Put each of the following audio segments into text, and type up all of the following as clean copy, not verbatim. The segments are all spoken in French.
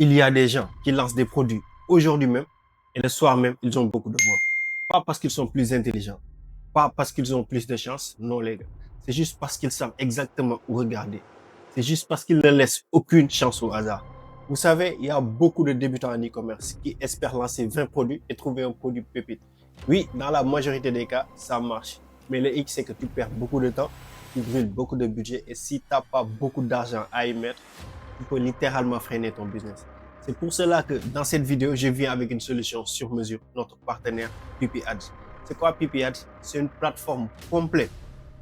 Il y a des gens qui lancent des produits aujourd'hui même et le soir même, ils ont beaucoup de ventes. Pas parce qu'ils sont plus intelligents, pas parce qu'ils ont plus de chance, non les gars. C'est juste parce qu'ils savent exactement où regarder. C'est juste parce qu'ils ne laissent aucune chance au hasard. Vous savez, il y a beaucoup de débutants en e-commerce qui espèrent lancer 20 produits et trouver un produit pépite. Oui, dans la majorité des cas, ça marche. Mais le hic, c'est que tu perds beaucoup de temps, tu brûles beaucoup de budget et si tu n'as pas beaucoup d'argent à y mettre, tu peux littéralement freiner ton business. C'est pour cela que dans cette vidéo, je viens avec une solution sur mesure, notre partenaire PP Ads. C'est quoi PP Ads? C'est une plateforme complète,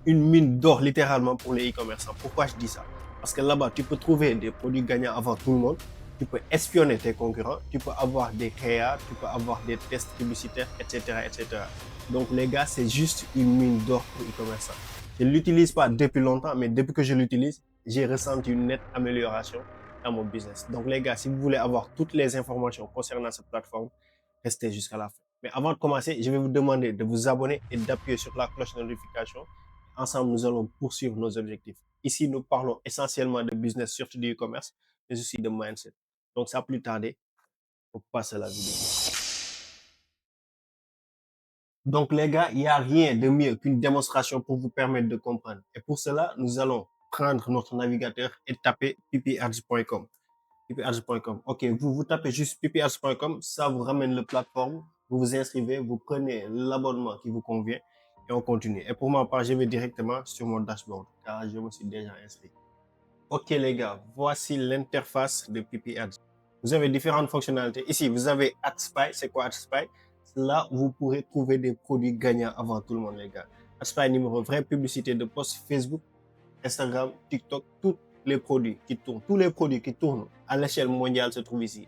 une mine d'or littéralement pour les e-commerçants. Pourquoi je dis ça? Parce que là-bas, tu peux trouver des produits gagnants avant tout le monde, tu peux espionner tes concurrents, tu peux avoir des créas, tu peux avoir des tests publicitaires, etc. etc. Donc les gars, c'est juste une mine d'or pour e-commerçants. Je ne l'utilise pas depuis longtemps, mais depuis que je l'utilise, j'ai ressenti une nette amélioration dans mon business. Donc les gars, si vous voulez avoir toutes les informations concernant cette plateforme, restez jusqu'à la fin. Mais avant de commencer, je vais vous demander de vous abonner et d'appuyer sur la cloche de notification. Ensemble, nous allons poursuivre nos objectifs. Ici, nous parlons essentiellement de business, surtout du e-commerce, mais aussi de mindset. Donc, sans plus tarder, on passe à la vidéo. Donc, les gars, il n'y a rien de mieux qu'une démonstration pour vous permettre de comprendre. Et pour cela, nous allons prendre notre navigateur et taper ppads.com. ppads.com. Ok, vous tapez juste ppads.com, ça vous ramène la plateforme, vous vous inscrivez, vous prenez l'abonnement qui vous convient et on continue. Et pour ma part, je vais directement sur mon dashboard car je me suis déjà inscrit. Ok les gars, voici l'interface de PP Ads. Vous avez différentes fonctionnalités. Ici, vous avez AdSpy. C'est quoi AdSpy? Là, vous pourrez trouver des produits gagnants avant tout le monde, les gars. AdSpy numéro vraie publicité de post Facebook, Instagram, TikTok, tous les produits qui tournent. Tous les produits qui tournent à l'échelle mondiale se trouvent ici.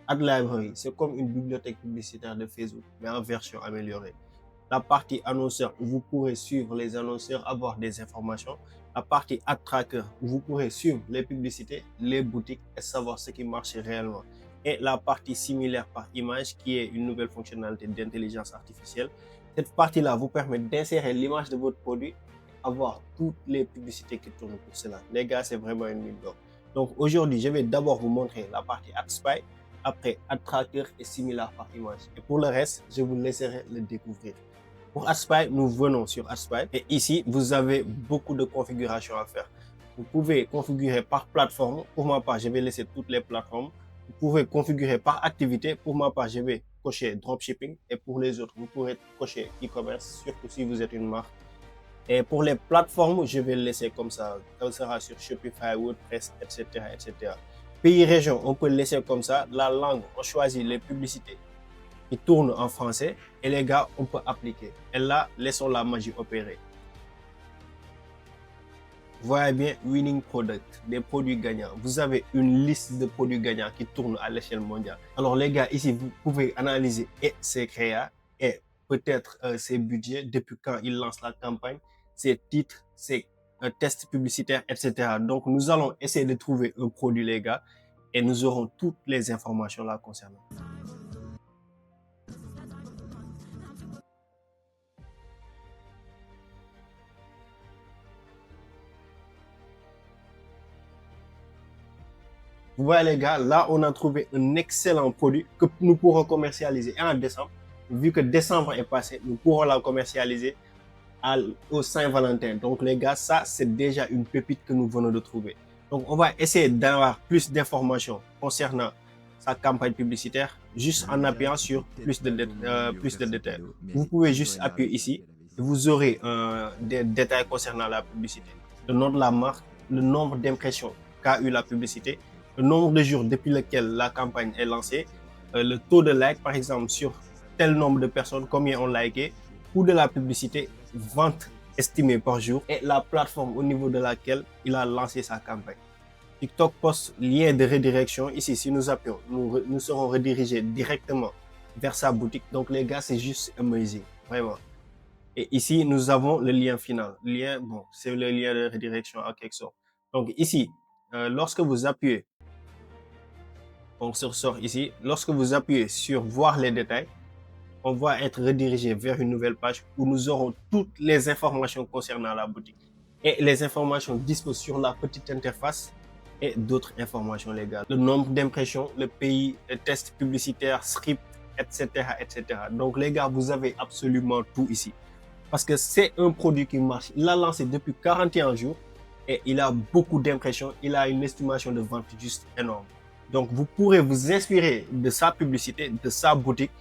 Ad Library, c'est comme une bibliothèque publicitaire de Facebook, mais en version améliorée. La partie annonceur, où vous pourrez suivre les annonceurs, avoir des informations. La partie Ad Tracker, où vous pourrez suivre les publicités, les boutiques et savoir ce qui marche réellement. Et la partie similaire par image, qui est une nouvelle fonctionnalité d'intelligence artificielle. Cette partie-là vous permet d'insérer l'image de votre produit et avoir toutes les publicités qui tournent pour cela. Les gars, c'est vraiment une mine d'or. Donc aujourd'hui, je vais d'abord vous montrer la partie AdSpy, après Ad Tracker et similaire par image. Et pour le reste, je vous laisserai le découvrir. Pour AdSpy, nous venons sur AdSpy et ici, vous avez beaucoup de configurations à faire. Vous pouvez configurer par plateforme. Pour ma part, je vais laisser toutes les plateformes. Vous pouvez configurer par activité. Pour ma part, je vais cocher dropshipping et pour les autres, vous pourrez cocher e-commerce, surtout si vous êtes une marque. Et pour les plateformes, je vais le laisser comme ça. Ça sera sur Shopify, WordPress, etc., etc. Pays, région, on peut le laisser comme ça. La langue, on choisit les publicités qui tourne en français et les gars, on peut appliquer. Et là, laissons la magie opérer. Vous voyez bien, winning product, des produits gagnants. Vous avez une liste de produits gagnants qui tournent à l'échelle mondiale. Alors les gars, ici, vous pouvez analyser et ses créas et peut-être ses budgets depuis quand ils lancent la campagne, ses titres, ses tests publicitaires, etc. Donc, nous allons essayer de trouver un produit, les gars, et nous aurons toutes les informations là concernant. Vous voyez les gars, là on a trouvé un excellent produit que nous pourrons commercialiser en décembre. Vu que décembre est passé, nous pourrons la commercialiser au Saint-Valentin. Donc les gars, ça c'est déjà une pépite que nous venons de trouver. Donc on va essayer d'avoir plus d'informations concernant sa campagne publicitaire juste en appuyant sur plus de détails. Vous pouvez juste appuyer ici et vous aurez des détails concernant la publicité. Le nom de la marque, le nombre d'impressions qu'a eu la publicité, le nombre de jours depuis lequel la campagne est lancée, le taux de like par exemple sur tel nombre de personnes, combien ont liké, coût de la publicité, vente estimée par jour et la plateforme au niveau de laquelle il a lancé sa campagne. TikTok poste lien de redirection. Ici, si nous appuyons, nous serons redirigés directement vers sa boutique. Donc les gars, c'est juste amazing, vraiment. Et ici, nous avons le lien final. Lien, bon, c'est le lien de redirection en quelque sorte. Donc ici, lorsque vous appuyez, on se ressort ici. Lorsque vous appuyez sur voir les détails, on va être redirigé vers une nouvelle page où nous aurons toutes les informations concernant la boutique. Et les informations disposent sur la petite interface et d'autres informations légales. Le nombre d'impressions, le pays, les tests publicitaires, scripts, etc., etc. Donc les gars, vous avez absolument tout ici. Parce que c'est un produit qui marche. Il l'a lancé depuis 41 jours et il a beaucoup d'impressions. Il a une estimation de vente juste énorme. Donc vous pourrez vous inspirer de sa publicité, de sa boutique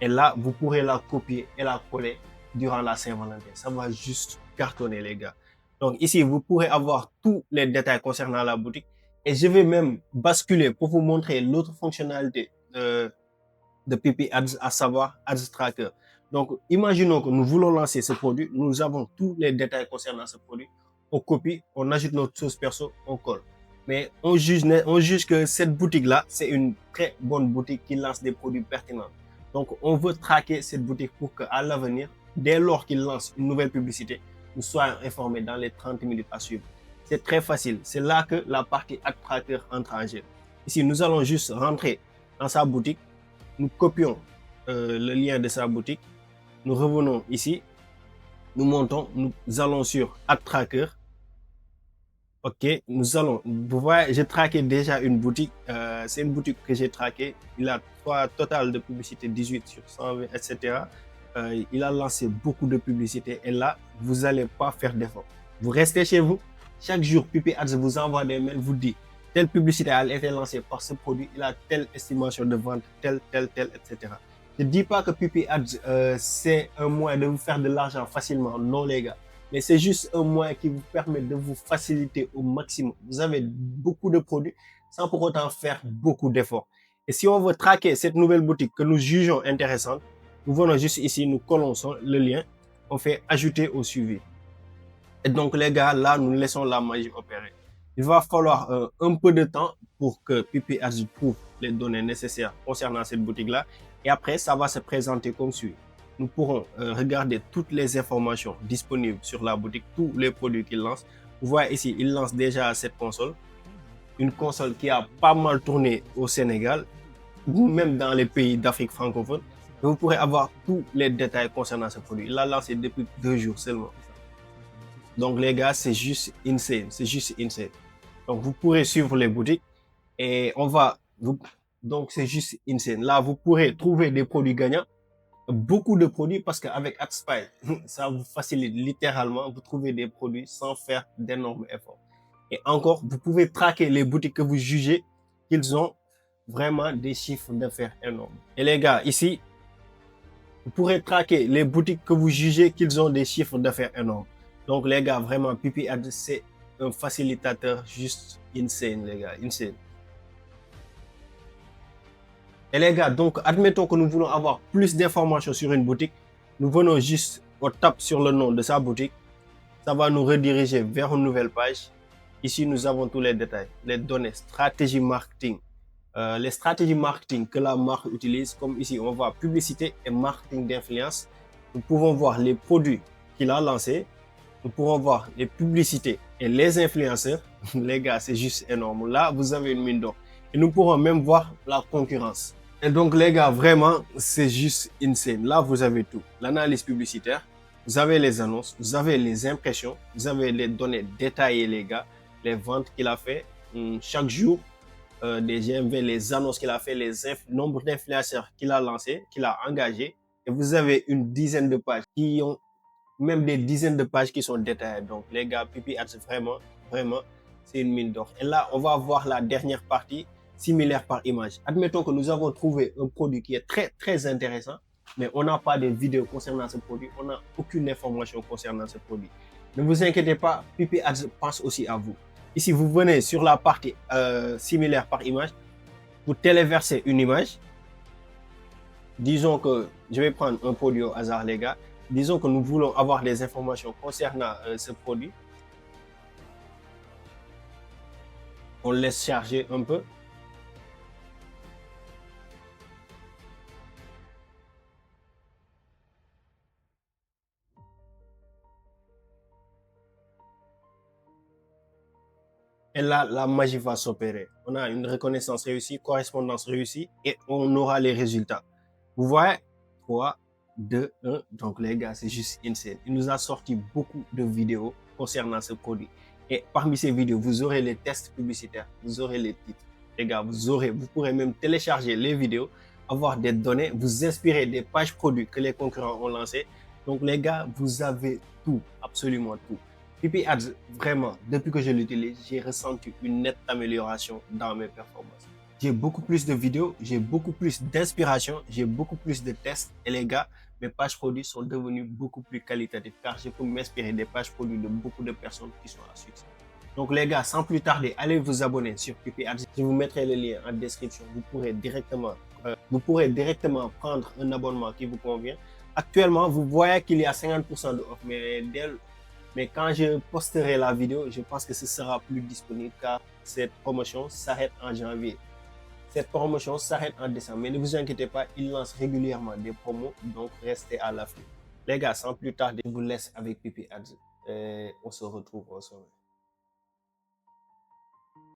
et là, vous pourrez la copier et la coller durant la Saint-Valentin. Ça va juste cartonner les gars. Donc ici, vous pourrez avoir tous les détails concernant la boutique et je vais même basculer pour vous montrer l'autre fonctionnalité de PP Ads, à savoir Ads Tracker. Donc, imaginons que nous voulons lancer ce produit, nous avons tous les détails concernant ce produit, on copie, on ajoute notre sauce perso, on colle. Mais on juge que cette boutique-là, c'est une très bonne boutique qui lance des produits pertinents. Donc, on veut traquer cette boutique pour qu'à l'avenir, dès lors qu'il lance une nouvelle publicité, nous soyons informés dans les 30 minutes à suivre. C'est très facile. C'est là que la partie Ad Tracker entre en jeu. Ici, nous allons juste rentrer dans sa boutique. Nous copions le lien de sa boutique. Nous revenons ici. Nous montons. Nous allons sur Ad Tracker. Ok, nous allons. Vous voyez, j'ai traqué déjà une boutique. C'est une boutique que j'ai traquée. Il a 3 total de publicité, 18 sur 120, etc. Il a lancé beaucoup de publicités. Et là, vous n'allez pas faire d'effort. Vous restez chez vous. Chaque jour, PP Ads vous envoie des mails, vous dit telle publicité a été lancée par ce produit, il a telle estimation de vente, telle, etc. Je ne dis pas que PP Ads, c'est un moyen de vous faire de l'argent facilement. Non, les gars. Mais c'est juste un moyen qui vous permet de vous faciliter au maximum. Vous avez beaucoup de produits sans pour autant faire beaucoup d'efforts. Et si on veut traquer cette nouvelle boutique que nous jugeons intéressante, nous venons juste ici, nous collons le lien, on fait ajouter au suivi. Et donc les gars, là, nous laissons la magie opérer. Il va falloir un peu de temps pour que PP Ads trouve les données nécessaires concernant cette boutique-là. Et après, ça va se présenter comme suit. Nous pourrons regarder toutes les informations disponibles sur la boutique, tous les produits qu'il lance. Vous voyez ici, il lance déjà cette console. Une console qui a pas mal tourné au Sénégal, ou même dans les pays d'Afrique francophone. Et vous pourrez avoir tous les détails concernant ce produit. Il l'a lancé depuis 2 jours seulement. Donc les gars, c'est juste insane, c'est juste insane. Donc vous pourrez suivre les boutiques et donc c'est juste insane. Là, vous pourrez trouver des produits gagnants, beaucoup de produits parce qu'avec AdSpy, ça vous facilite littéralement, vous trouvez des produits sans faire d'énormes efforts. Et encore, vous pouvez traquer les boutiques que vous jugez qu'ils ont vraiment des chiffres d'affaires énormes. Et les gars, ici, vous pourrez traquer les boutiques que vous jugez qu'ils ont des chiffres d'affaires énormes. Donc les gars, vraiment, PP Ads, c'est un facilitateur juste insane, les gars, insane. Et les gars, donc admettons que nous voulons avoir plus d'informations sur une boutique. Nous venons juste, on tape sur le nom de sa boutique. Ça va nous rediriger vers une nouvelle page. Ici, nous avons tous les détails, les données, stratégie marketing. Les stratégies marketing que la marque utilise, comme ici, on voit publicité et marketing d'influence. Nous pouvons voir les produits qu'il a lancés. Nous pourrons voir les publicités et les influenceurs. Les gars, c'est juste énorme. Là, vous avez une mine d'or. Et nous pourrons même voir la concurrence. Et donc, les gars, vraiment, c'est juste insane. Là, vous avez tout. L'analyse publicitaire, vous avez les annonces, vous avez les impressions, vous avez les données détaillées, les gars, les ventes qu'il a fait chaque jour, des GMV, les annonces qu'il a fait, les nombres d'influenceurs qu'il a lancés, qu'il a engagés. Et vous avez une dizaine de pages qui ont même des dizaines de pages qui sont détaillées. Donc, les gars, PP Ads, vraiment, c'est une mine d'or. Et là, on va voir la dernière partie, similaire par image. Admettons que nous avons trouvé un produit qui est très intéressant, mais on n'a pas de vidéo concernant ce produit, on n'a aucune information concernant ce produit. Ne vous inquiétez pas, PP Ads pense aussi à vous. Ici, vous venez sur la partie similaire par image, vous téléversez une image. Disons que je vais prendre un produit au hasard, les gars. Disons que nous voulons avoir des informations concernant ce produit. On laisse charger un peu. Et là, la magie va s'opérer. On a une reconnaissance réussie, correspondance réussie et on aura les résultats. Vous voyez 3, 2, 1. Donc les gars, c'est juste insane. Il nous a sorti beaucoup de vidéos concernant ce produit. Et parmi ces vidéos, vous aurez les tests publicitaires, vous aurez les titres. Les gars, vous pourrez même télécharger les vidéos, avoir des données, vous inspirer des pages produits que les concurrents ont lancées. Donc les gars, vous avez tout, absolument tout. PP Ads, vraiment, depuis que je l'utilise, j'ai ressenti une nette amélioration dans mes performances. J'ai beaucoup plus de vidéos, j'ai beaucoup plus d'inspiration, j'ai beaucoup plus de tests. Et les gars, mes pages produits sont devenues beaucoup plus qualitatives car je peux m'inspirer des pages produits de beaucoup de personnes qui sont à succès. Donc les gars, sans plus tarder, allez vous abonner sur PP Ads. Je vous mettrai le lien en description. Vous pourrez directement prendre un abonnement qui vous convient. Actuellement, vous voyez qu'il y a 50% de off, mais quand je posterai la vidéo, je pense que ce sera plus disponible car cette promotion s'arrête en janvier. Cette promotion s'arrête en décembre, mais ne vous inquiétez pas, il lance régulièrement des promos, donc restez à l'affût. Les gars, sans plus tarder, je vous laisse avec PP Ads. On se retrouve au sommet.